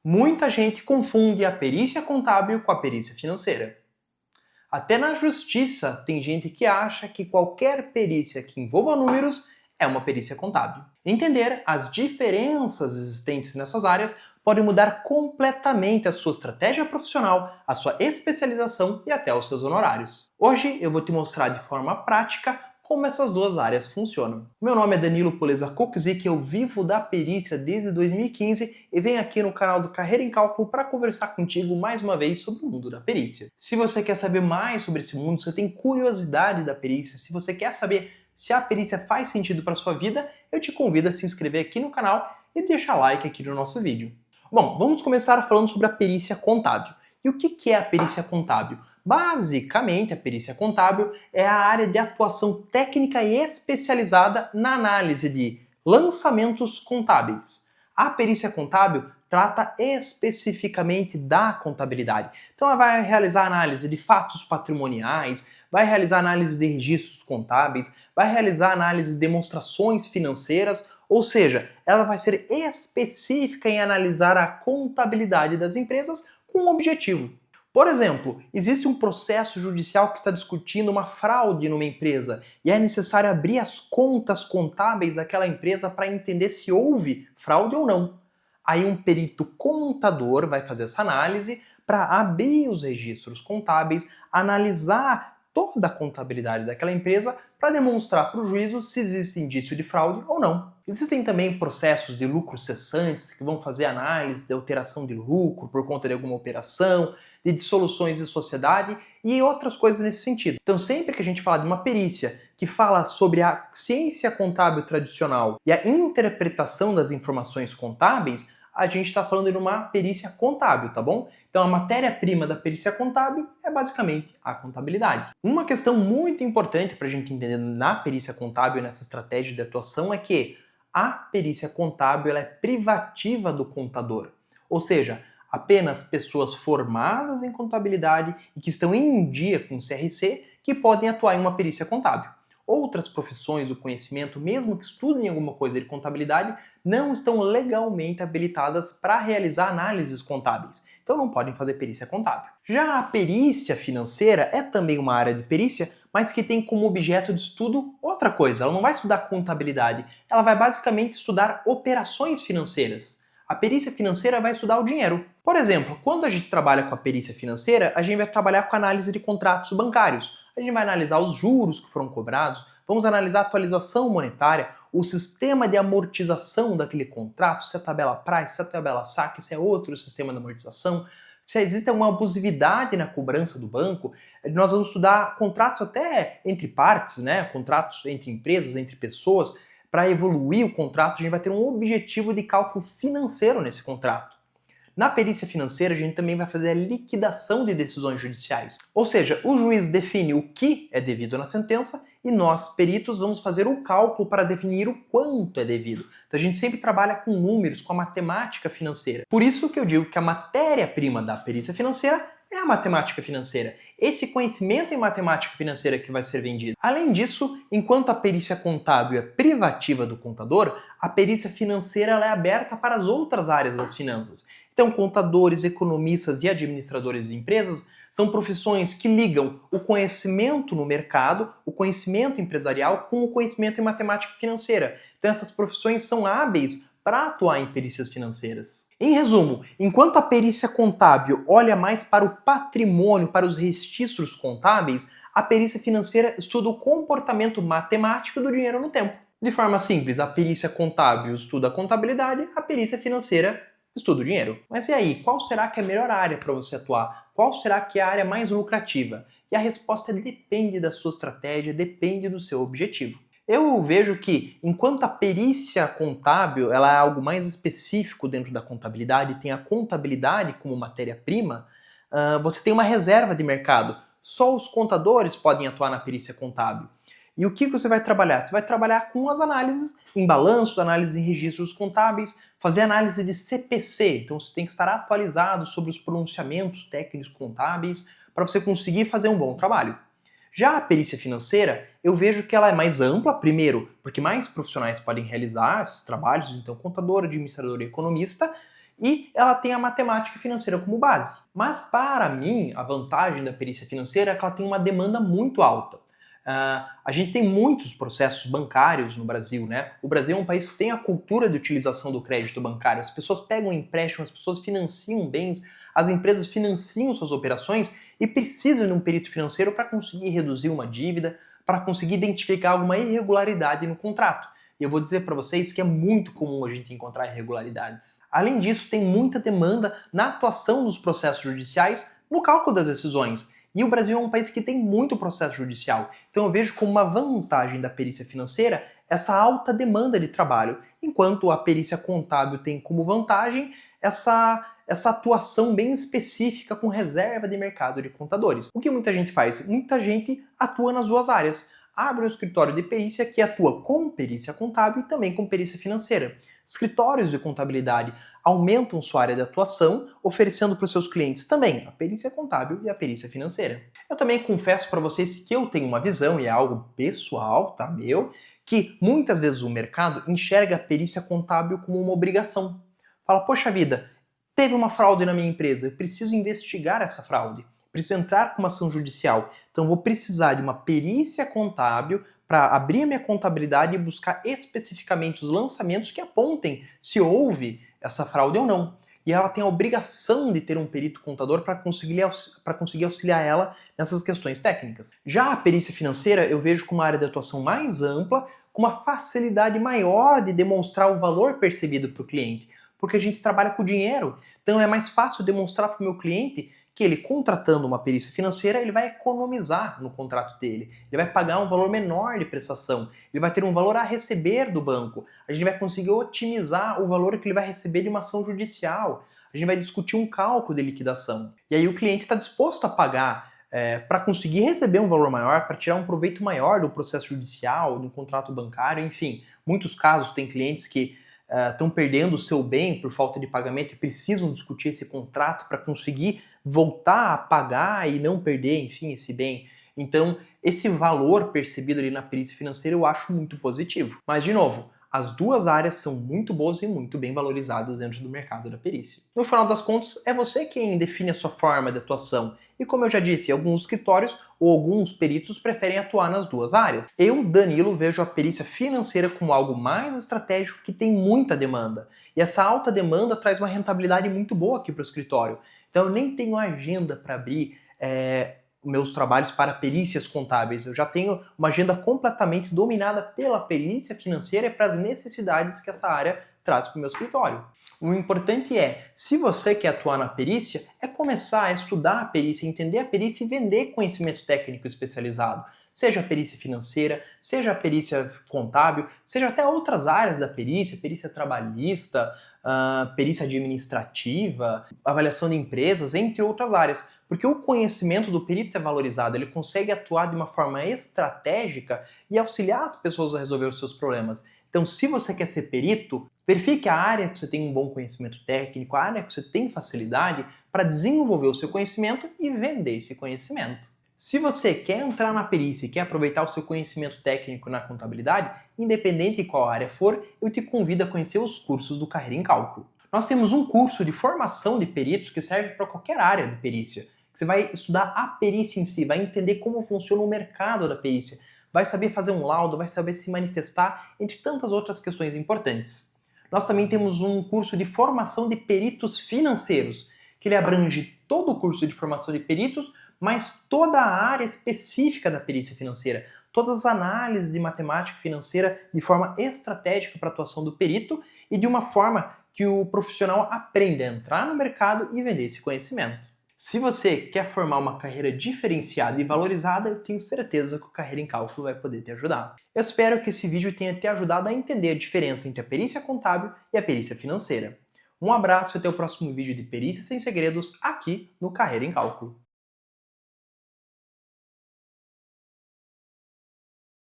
Muita gente confunde a perícia contábil com a perícia financeira. Até na justiça tem gente que acha que qualquer perícia que envolva números é uma perícia contábil. Entender as diferenças existentes nessas áreas pode mudar completamente a sua estratégia profissional, a sua especialização e até os seus honorários. Hoje eu vou te mostrar de forma prática como essas duas áreas funcionam. Meu nome é Danilo Poleza Coxi, eu vivo da perícia desde 2015 e venho aqui no canal do Carreira em Cálculo para conversar contigo mais uma vez sobre o mundo da perícia. Se você quer saber mais sobre esse mundo, se você tem curiosidade da perícia, se você quer saber se a perícia faz sentido para sua vida, eu te convido a se inscrever aqui no canal e deixar like aqui no nosso vídeo. Bom, vamos começar falando sobre a perícia contábil. E o que é a perícia contábil? Basicamente, a perícia contábil é a área de atuação técnica e especializada na análise de lançamentos contábeis. A perícia contábil trata especificamente da contabilidade. Então ela vai realizar análise de fatos patrimoniais, vai realizar análise de registros contábeis, vai realizar análise de demonstrações financeiras, ou seja, ela vai ser específica em analisar a contabilidade das empresas com um objetivo. Por exemplo, existe um processo judicial que está discutindo uma fraude numa empresa e é necessário abrir as contas contábeis daquela empresa para entender se houve fraude ou não. Aí um perito contador vai fazer essa análise para abrir os registros contábeis, analisar toda a contabilidade daquela empresa para demonstrar para o juízo se existe indício de fraude ou não. Existem também processos de lucros cessantes que vão fazer análise de alteração de lucro por conta de alguma operação, de dissoluções de sociedade e outras coisas nesse sentido. Então sempre que a gente fala de uma perícia que fala sobre a ciência contábil tradicional e a interpretação das informações contábeis, a gente está falando de uma perícia contábil, tá bom? Então a matéria-prima da perícia contábil é basicamente a contabilidade. Uma questão muito importante para a gente entender na perícia contábil e nessa estratégia de atuação é que a perícia contábil ela é privativa do contador, ou seja, apenas pessoas formadas em contabilidade e que estão em dia com o CRC que podem atuar em uma perícia contábil. Outras profissões do conhecimento, mesmo que estudem alguma coisa de contabilidade, não estão legalmente habilitadas para realizar análises contábeis. Então não podem fazer perícia contábil. Já a perícia financeira é também uma área de perícia, mas que tem como objeto de estudo outra coisa. Ela não vai estudar contabilidade, ela vai basicamente estudar operações financeiras. A perícia financeira vai estudar o dinheiro. Por exemplo, quando a gente trabalha com a perícia financeira, a gente vai trabalhar com a análise de contratos bancários. A gente vai analisar os juros que foram cobrados, vamos analisar a atualização monetária, o sistema de amortização daquele contrato, se é tabela price, se é tabela saque, se é outro sistema de amortização, se existe alguma abusividade na cobrança do banco. Nós vamos estudar contratos até entre partes, né? Contratos entre empresas, entre pessoas. Para evoluir o contrato, a gente vai ter um objetivo de cálculo financeiro nesse contrato. Na perícia financeira, a gente também vai fazer a liquidação de decisões judiciais. Ou seja, o juiz define o que é devido na sentença e nós, peritos, vamos fazer o cálculo para definir o quanto é devido. Então a gente sempre trabalha com números, com a matemática financeira. Por isso que eu digo que a matéria-prima da perícia financeira é a matemática financeira. Esse conhecimento em matemática financeira que vai ser vendido. Além disso, enquanto a perícia contábil é privativa do contador, a perícia financeira ela é aberta para as outras áreas das finanças. Então, contadores, economistas e administradores de empresas são profissões que ligam o conhecimento no mercado, o conhecimento empresarial, com o conhecimento em matemática financeira. Então, essas profissões são hábeis para atuar em perícias financeiras. Em resumo, enquanto a perícia contábil olha mais para o patrimônio, para os registros contábeis, a perícia financeira estuda o comportamento matemático do dinheiro no tempo. De forma simples, a perícia contábil estuda a contabilidade, a perícia financeira estuda o dinheiro. Mas e aí, qual será que é a melhor área para você atuar? Qual será que é a área mais lucrativa? E a resposta depende da sua estratégia, depende do seu objetivo. Eu vejo que, enquanto a perícia contábil ela é algo mais específico dentro da contabilidade, tem a contabilidade como matéria-prima, você tem uma reserva de mercado. Só os contadores podem atuar na perícia contábil. E o que você vai trabalhar? Você vai trabalhar com as análises em balanços, análises em registros contábeis, fazer análise de CPC. Então você tem que estar atualizado sobre os pronunciamentos técnicos contábeis para você conseguir fazer um bom trabalho. Já a perícia financeira, eu vejo que ela é mais ampla, primeiro, porque mais profissionais podem realizar esses trabalhos, então contador, administrador e economista, e ela tem a matemática financeira como base. Mas para mim, a vantagem da perícia financeira é que ela tem uma demanda muito alta. A gente tem muitos processos bancários no Brasil, né? O Brasil é um país que tem a cultura de utilização do crédito bancário. As pessoas pegam empréstimo, as pessoas financiam bens, as empresas financiam suas operações e precisam de um perito financeiro para conseguir reduzir uma dívida, para conseguir identificar alguma irregularidade no contrato. E eu vou dizer para vocês que é muito comum a gente encontrar irregularidades. Além disso, tem muita demanda na atuação dos processos judiciais no cálculo das decisões. E o Brasil é um país que tem muito processo judicial. Então eu vejo como uma vantagem da perícia financeira essa alta demanda de trabalho, enquanto a perícia contábil tem como vantagem essa atuação bem específica com reserva de mercado de contadores. O que muita gente faz? Muita gente atua nas duas áreas. Abre um escritório de perícia que atua com perícia contábil e também com perícia financeira. Escritórios de contabilidade aumentam sua área de atuação, oferecendo para os seus clientes também a perícia contábil e a perícia financeira. Eu também confesso para vocês que eu tenho uma visão, e é algo pessoal, tá, meu, que muitas vezes o mercado enxerga a perícia contábil como uma obrigação. Fala, poxa vida, teve uma fraude na minha empresa, eu preciso investigar essa fraude, preciso entrar com uma ação judicial, então vou precisar de uma perícia contábil para abrir a minha contabilidade e buscar especificamente os lançamentos que apontem se houve essa fraude ou não. E ela tem a obrigação de ter um perito contador para conseguir auxiliar ela nessas questões técnicas. Já a perícia financeira eu vejo como uma área de atuação mais ampla, com uma facilidade maior de demonstrar o valor percebido para o cliente, porque a gente trabalha com dinheiro, então é mais fácil demonstrar para o meu cliente que ele, contratando uma perícia financeira, ele vai economizar no contrato dele. Ele vai pagar um valor menor de prestação. Ele vai ter um valor a receber do banco. A gente vai conseguir otimizar o valor que ele vai receber de uma ação judicial. A gente vai discutir um cálculo de liquidação. E aí o cliente está disposto a pagar para conseguir receber um valor maior, para tirar um proveito maior do processo judicial, do contrato bancário, enfim. Muitos casos tem clientes que estão perdendo o seu bem por falta de pagamento e precisam discutir esse contrato para conseguir voltar a pagar e não perder, enfim, esse bem. Então, esse valor percebido ali na perícia financeira eu acho muito positivo. Mas, de novo, as duas áreas são muito boas e muito bem valorizadas dentro do mercado da perícia. No final das contas, é você quem define a sua forma de atuação. E como eu já disse, alguns escritórios ou alguns peritos preferem atuar nas duas áreas. Eu, Danilo, vejo a perícia financeira como algo mais estratégico que tem muita demanda. E essa alta demanda traz uma rentabilidade muito boa aqui para o escritório. Então eu nem tenho agenda para abrir meus trabalhos para perícias contábeis. Eu já tenho uma agenda completamente dominada pela perícia financeira e para as necessidades que essa área traz para o meu escritório. O importante é, se você quer atuar na perícia, é começar a estudar a perícia, entender a perícia e vender conhecimento técnico especializado. Seja a perícia financeira, seja a perícia contábil, seja até outras áreas da perícia, perícia trabalhista, perícia administrativa, avaliação de empresas, entre outras áreas. Porque o conhecimento do perito é valorizado, ele consegue atuar de uma forma estratégica e auxiliar as pessoas a resolver os seus problemas. Então, se você quer ser perito, verifique a área que você tem um bom conhecimento técnico, a área que você tem facilidade para desenvolver o seu conhecimento e vender esse conhecimento. Se você quer entrar na perícia e quer aproveitar o seu conhecimento técnico na contabilidade, independente de qual área for, eu te convido a conhecer os cursos do Carreira em Cálculo. Nós temos um curso de formação de peritos que serve para qualquer área de perícia. Você vai estudar a perícia em si, vai entender como funciona o mercado da perícia, vai saber fazer um laudo, vai saber se manifestar, entre tantas outras questões importantes. Nós também temos um curso de formação de peritos financeiros, que ele abrange todo o curso de formação de peritos, mas toda a área específica da perícia financeira, todas as análises de matemática financeira de forma estratégica para a atuação do perito e de uma forma que o profissional aprenda a entrar no mercado e vender esse conhecimento. Se você quer formar uma carreira diferenciada e valorizada, eu tenho certeza que o Carreira em Cálculo vai poder te ajudar. Eu espero que esse vídeo tenha te ajudado a entender a diferença entre a perícia contábil e a perícia financeira. Um abraço e até o próximo vídeo de Perícia Sem Segredos aqui no Carreira em Cálculo.